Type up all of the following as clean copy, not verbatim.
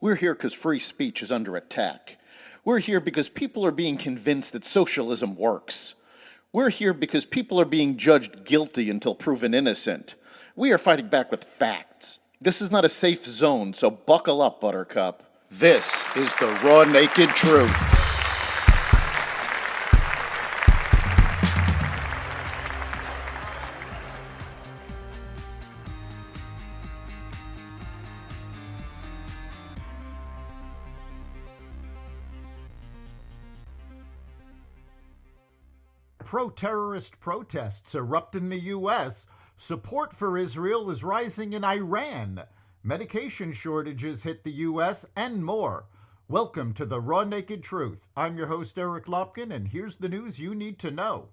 We're here because free speech is under attack. We're here because people are being convinced that socialism works. We're here because people are being judged guilty until proven innocent. We are fighting back with facts. This is not a safe zone, so buckle up, Buttercup. This is the raw, naked truth. Pro-terrorist protests erupt in the U.S. Support for Israel is rising in Iran. Medication shortages hit the U.S. and more. Welcome to the Raw Naked Truth. I'm your host, Eric Lopkin, and here's the news you need to know.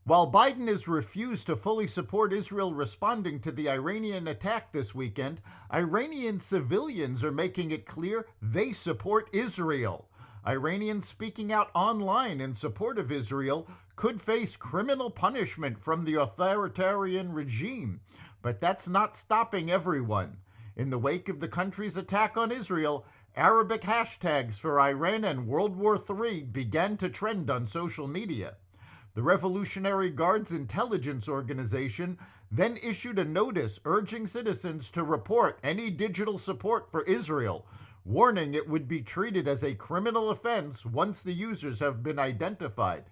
While Biden has refused to fully support Israel responding to the Iranian attack this weekend, Iranian civilians are making it clear they support Israel. Iranians speaking out online in support of Israel could face criminal punishment from the authoritarian regime, but that's not stopping everyone. In the wake of the country's attack on Israel, Arabic hashtags for Iran and World War III began to trend on social media. The Revolutionary Guard's intelligence organization then issued a notice urging citizens to report any digital support for Israel, warning it would be treated as a criminal offense once the users have been identified.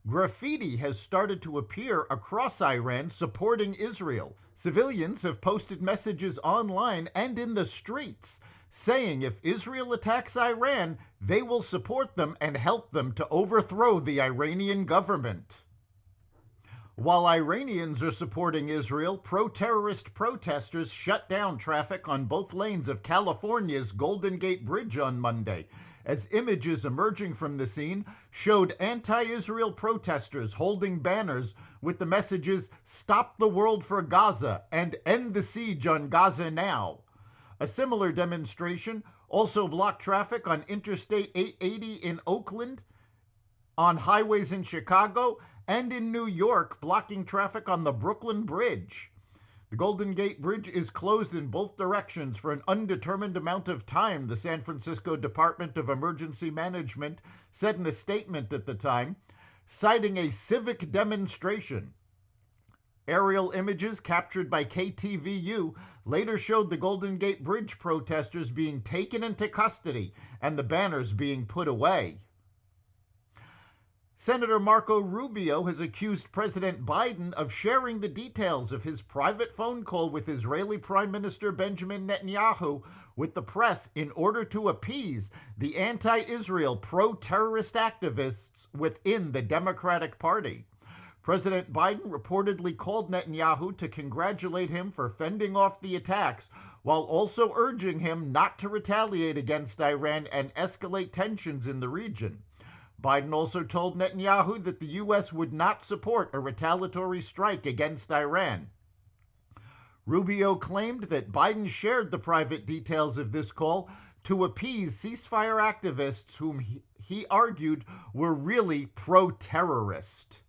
Graffiti has started to appear across Iran supporting Israel. Civilians have posted messages online and in the streets saying if Israel attacks Iran, they will support them and help them to overthrow the Iranian government. While Iranians are supporting Israel, pro-terrorist protesters shut down traffic on both lanes of California's Golden Gate Bridge on Monday, as images emerging from the scene showed anti-Israel protesters holding banners with the messages "Stop the World for Gaza" and "End the Siege on Gaza Now." A similar demonstration also blocked traffic on Interstate 880 in Oakland, on highways in Chicago, and in New York, blocking traffic on the Brooklyn Bridge. The Golden Gate Bridge is closed in both directions for an undetermined amount of time, the San Francisco Department of Emergency Management said in a statement at the time, citing a civic demonstration. Aerial images captured by KTVU later showed the Golden Gate Bridge protesters being taken into custody and the banners being put away. Senator Marco Rubio has accused President Biden of sharing the details of his private phone call with Israeli Prime Minister Benjamin Netanyahu with the press in order to appease the anti-Israel pro-terrorist activists within the Democratic Party. President Biden reportedly called Netanyahu to congratulate him for fending off the attacks, while also urging him not to retaliate against Iran and escalate tensions in the region. Biden also told Netanyahu that the U.S. would not support a retaliatory strike against Iran. Rubio claimed that Biden shared the private details of this call to appease ceasefire activists whom he argued were really pro-terrorist.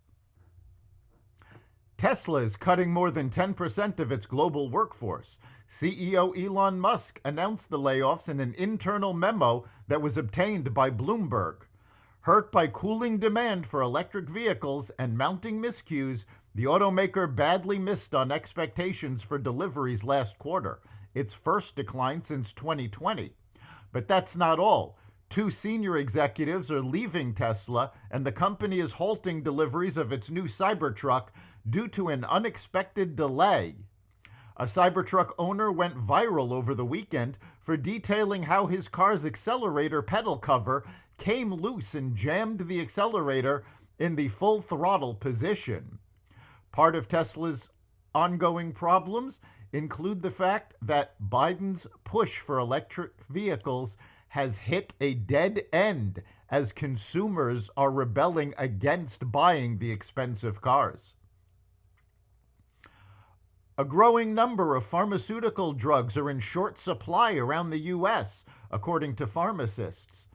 Tesla is cutting more than 10% of its global workforce. CEO Elon Musk announced the layoffs in an internal memo that was obtained by Bloomberg. Hurt by cooling demand for electric vehicles and mounting miscues, the automaker badly missed on expectations for deliveries last quarter, its first decline since 2020. But that's not all. Two senior executives are leaving Tesla, and the company is halting deliveries of its new Cybertruck due to an unexpected delay. A Cybertruck owner went viral over the weekend for detailing how his car's accelerator pedal cover came loose and jammed the accelerator in the full throttle position. Part of Tesla's ongoing problems include the fact that Biden's push for electric vehicles has hit a dead end as consumers are rebelling against buying the expensive cars. A growing number of pharmaceutical drugs are in short supply around the U.S., according to pharmacists.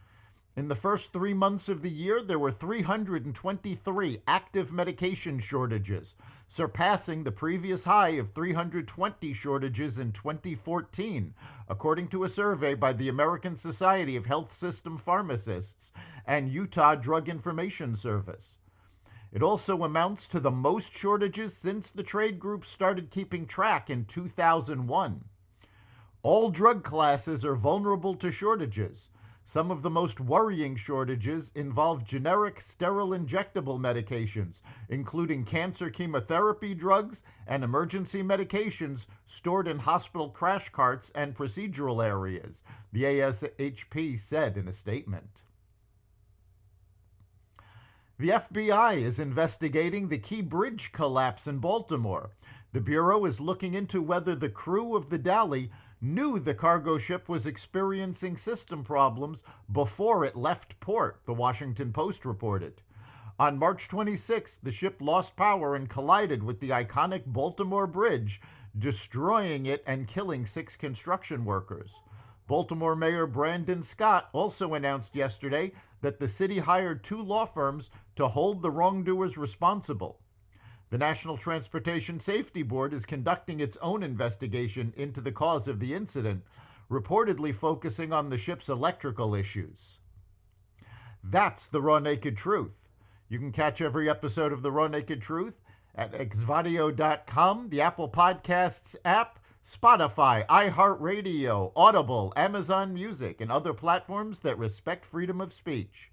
In the first 3 months of the year, there were 323 active medication shortages, surpassing the previous high of 320 shortages in 2014, according to a survey by the American Society of Health System Pharmacists and Utah Drug Information Service. It also amounts to the most shortages since the trade group started keeping track in 2001. All drug classes are vulnerable to shortages. Some of the most worrying shortages involve generic sterile injectable medications, including cancer chemotherapy drugs and emergency medications stored in hospital crash carts and procedural areas, the ASHP said in a statement. The FBI is investigating the Key Bridge collapse in Baltimore. The Bureau is looking into whether the crew of the Dali knew the cargo ship was experiencing system problems before it left port, the Washington Post reported. On March 26, the ship lost power and collided with the iconic Baltimore Bridge, destroying it and killing 6 construction workers. Baltimore Mayor Brandon Scott also announced yesterday that the city hired 2 law firms to hold the wrongdoers responsible. The National Transportation Safety Board is conducting its own investigation into the cause of the incident, reportedly focusing on the ship's electrical issues. That's the Raw Naked Truth. You can catch every episode of the Raw Naked Truth at xvadio.com, the Apple Podcasts app, Spotify, iHeartRadio, Audible, Amazon Music, and other platforms that respect freedom of speech.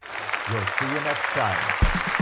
We'll see you next time.